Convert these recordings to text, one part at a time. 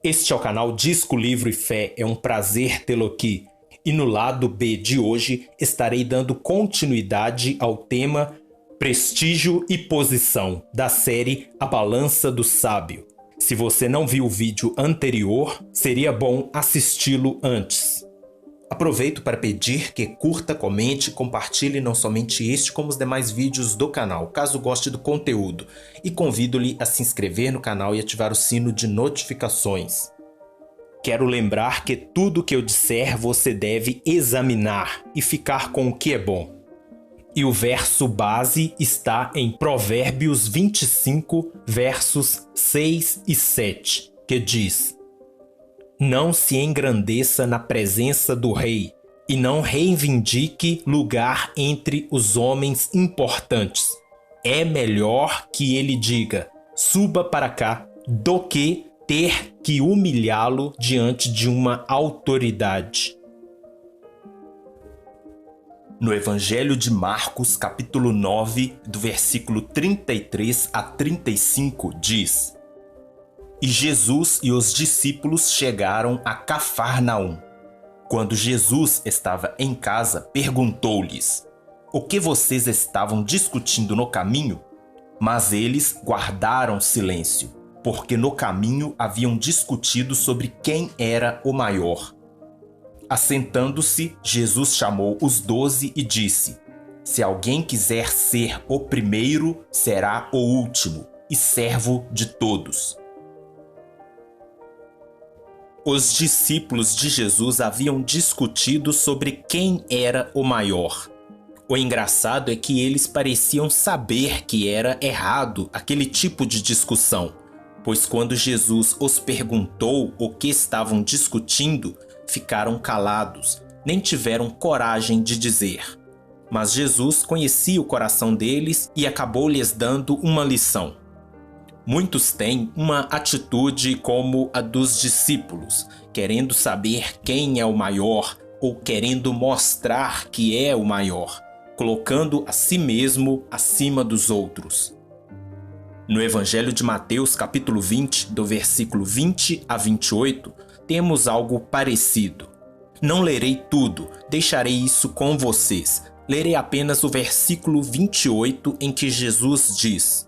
Este é o canal Disco, Livro e Fé, é um prazer tê-lo aqui. E no lado B de hoje estarei dando continuidade ao tema Prestígio e Posição, da série A Balança do Sábio. Se você não viu o vídeo anterior, seria bom assisti-lo antes. Aproveito para pedir que curta, comente e compartilhe não somente este como os demais vídeos do canal, caso goste do conteúdo, e convido-lhe a se inscrever no canal e ativar o sino de notificações. Quero lembrar que tudo que eu disser você deve examinar e ficar com o que é bom. E o verso base está em Provérbios 25, versos 6 e 7, que diz: Não se engrandeça na presença do rei, e não reivindique lugar entre os homens importantes. É melhor que ele diga, suba para cá, do que ter que humilhá-lo diante de uma autoridade. No Evangelho de Marcos, capítulo 9, do versículo 33 a 35, diz: E Jesus e os discípulos chegaram a Cafarnaum. Quando Jesus estava em casa, perguntou-lhes: O que vocês estavam discutindo no caminho? Mas eles guardaram silêncio, porque no caminho haviam discutido sobre quem era o maior. Assentando-se, Jesus chamou os 12 e disse: Se alguém quiser ser o primeiro, será o último e servo de todos. Os discípulos de Jesus haviam discutido sobre quem era o maior. O engraçado é que eles pareciam saber que era errado aquele tipo de discussão, pois quando Jesus os perguntou o que estavam discutindo, ficaram calados, nem tiveram coragem de dizer. Mas Jesus conhecia o coração deles e acabou lhes dando uma lição. Muitos têm uma atitude como a dos discípulos, querendo saber quem é o maior ou querendo mostrar que é o maior, colocando a si mesmo acima dos outros. No Evangelho de Mateus, capítulo 20, do versículo 20 a 28, temos algo parecido. Não lerei tudo, deixarei isso com vocês. Lerei apenas o versículo 28, em que Jesus diz: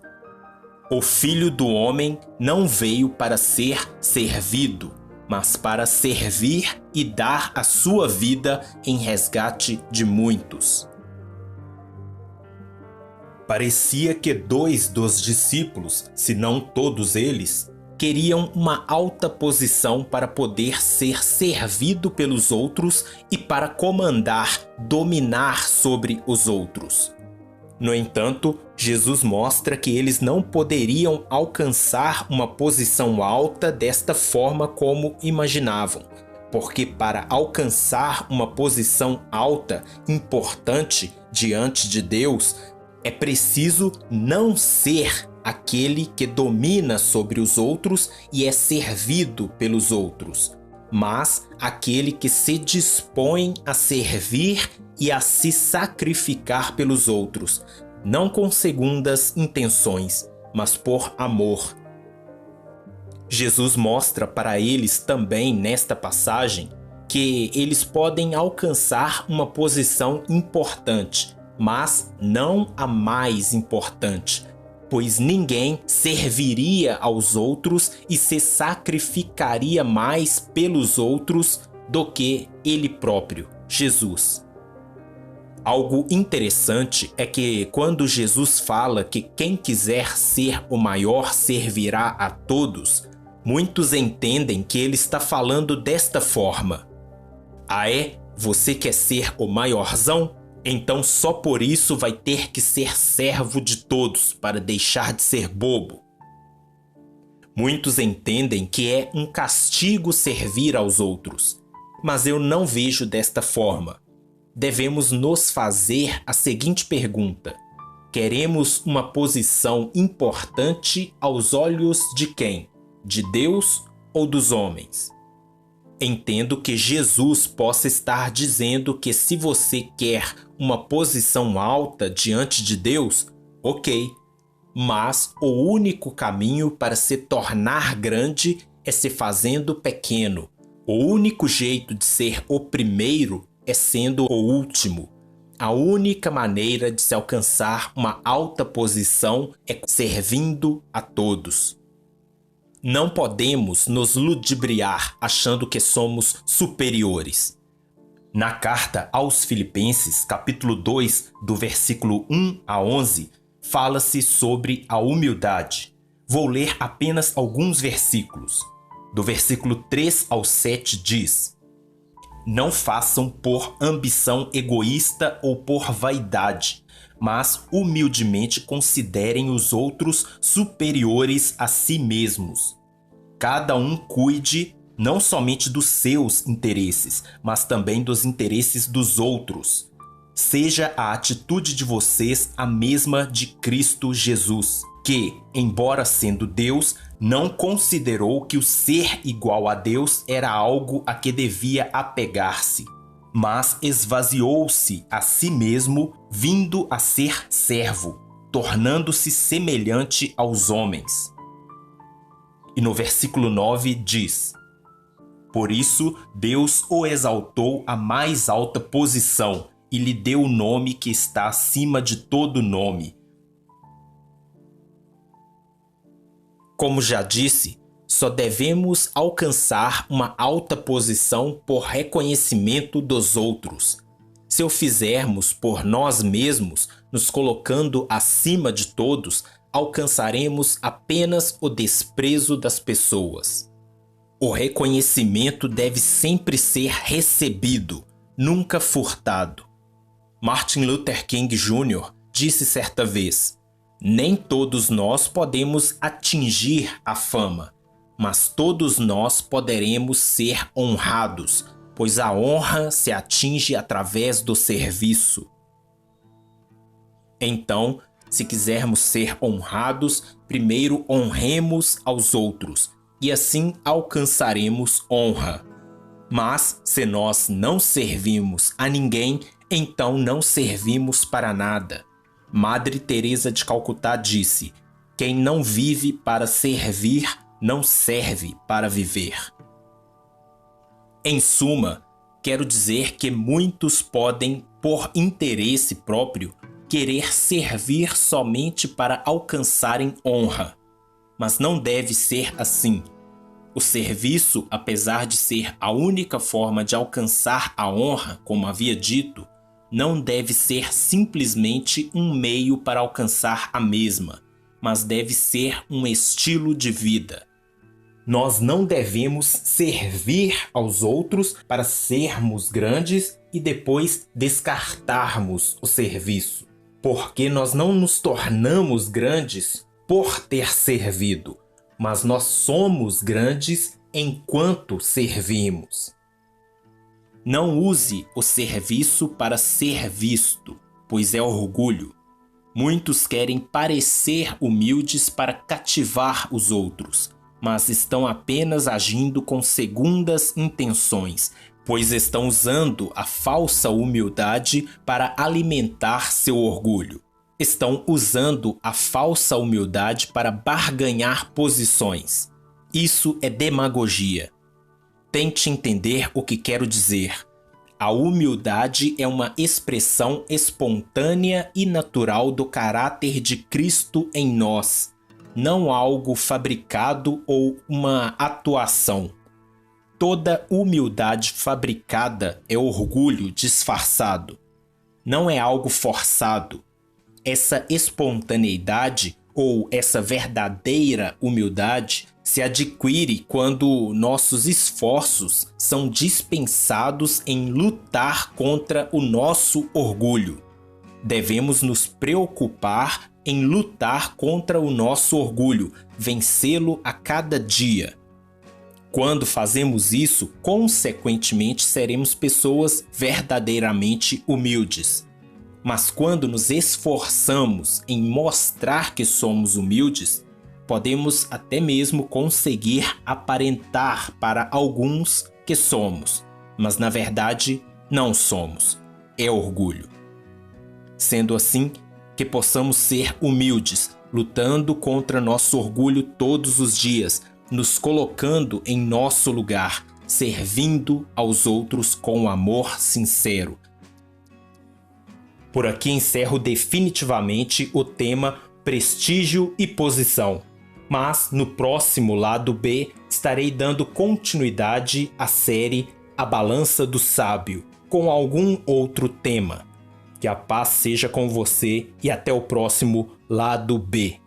O Filho do Homem não veio para ser servido, mas para servir e dar a sua vida em resgate de muitos. Parecia que 2 dos discípulos, se não todos eles, queriam uma alta posição para poder ser servido pelos outros e para comandar, dominar sobre os outros. No entanto, Jesus mostra que eles não poderiam alcançar uma posição alta desta forma como imaginavam, porque para alcançar uma posição alta, importante diante de Deus, é preciso não ser aquele que domina sobre os outros e é servido pelos outros, mas aquele que se dispõe a servir e a se sacrificar pelos outros, não com segundas intenções, mas por amor. Jesus mostra para eles também nesta passagem que eles podem alcançar uma posição importante, mas não a mais importante, pois ninguém serviria aos outros e se sacrificaria mais pelos outros do que ele próprio, Jesus. Algo interessante é que quando Jesus fala que quem quiser ser o maior servirá a todos, muitos entendem que ele está falando desta forma: Ah é? Você quer ser o maiorzão? Então só por isso vai ter que ser servo de todos para deixar de ser bobo. Muitos entendem que é um castigo servir aos outros, mas eu não vejo desta forma. Devemos nos fazer a seguinte pergunta: queremos uma posição importante aos olhos de quem? De Deus ou dos homens? Entendo que Jesus possa estar dizendo que se você quer uma posição alta diante de Deus, ok, mas o único caminho para se tornar grande é se fazendo pequeno. O único jeito de ser o primeiro é sendo o último. A única maneira de se alcançar uma alta posição é servindo a todos. Não podemos nos ludibriar achando que somos superiores. Na carta aos Filipenses, capítulo 2, do versículo 1 a 11, fala-se sobre a humildade. Vou ler apenas alguns versículos. Do versículo 3 ao 7 diz: Não façam por ambição egoísta ou por vaidade, mas humildemente considerem os outros superiores a si mesmos. Cada um cuide não somente dos seus interesses, mas também dos interesses dos outros. Seja a atitude de vocês a mesma de Cristo Jesus, que, embora sendo Deus, não considerou que o ser igual a Deus era algo a que devia apegar-se, mas esvaziou-se a si mesmo, vindo a ser servo, tornando-se semelhante aos homens. E no versículo 9 diz: Por isso Deus o exaltou à mais alta posição e lhe deu o nome que está acima de todo nome. Como já disse, só devemos alcançar uma alta posição por reconhecimento dos outros. Se o fizermos por nós mesmos, nos colocando acima de todos, alcançaremos apenas o desprezo das pessoas. O reconhecimento deve sempre ser recebido, nunca furtado. Martin Luther King Jr. disse certa vez: Nem todos nós podemos atingir a fama, mas todos nós poderemos ser honrados, pois a honra se atinge através do serviço. Então, se quisermos ser honrados, primeiro honremos aos outros, e assim alcançaremos honra. Mas, se nós não servimos a ninguém, então não servimos para nada. Madre Teresa de Calcutá disse: Quem não vive para servir, não serve para viver. Em suma, quero dizer que muitos podem, por interesse próprio, querer servir somente para alcançarem honra. Mas não deve ser assim. O serviço, apesar de ser a única forma de alcançar a honra, como havia dito, não deve ser simplesmente um meio para alcançar a mesma, mas deve ser um estilo de vida. Nós não devemos servir aos outros para sermos grandes e depois descartarmos o serviço, porque nós não nos tornamos grandes por ter servido, mas nós somos grandes enquanto servimos. Não use o serviço para ser visto, pois é orgulho. Muitos querem parecer humildes para cativar os outros, mas estão apenas agindo com segundas intenções, pois estão usando a falsa humildade para alimentar seu orgulho. Estão usando a falsa humildade para barganhar posições. Isso é demagogia. Tente entender o que quero dizer. A humildade é uma expressão espontânea e natural do caráter de Cristo em nós, não algo fabricado ou uma atuação. Toda humildade fabricada é orgulho disfarçado. Não é algo forçado. Essa espontaneidade ou essa verdadeira humildade se adquire quando nossos esforços são dispensados em lutar contra o nosso orgulho. Devemos nos preocupar em lutar contra o nosso orgulho, vencê-lo a cada dia. Quando fazemos isso, consequentemente seremos pessoas verdadeiramente humildes. Mas quando nos esforçamos em mostrar que somos humildes, podemos até mesmo conseguir aparentar para alguns que somos, mas na verdade não somos. É orgulho. Sendo assim, que possamos ser humildes, lutando contra nosso orgulho todos os dias, nos colocando em nosso lugar, servindo aos outros com amor sincero. Por aqui encerro definitivamente o tema prestígio e posição, mas no próximo lado B estarei dando continuidade à série A Balança do Sábio, com algum outro tema. Que a paz seja com você e até o próximo lado B.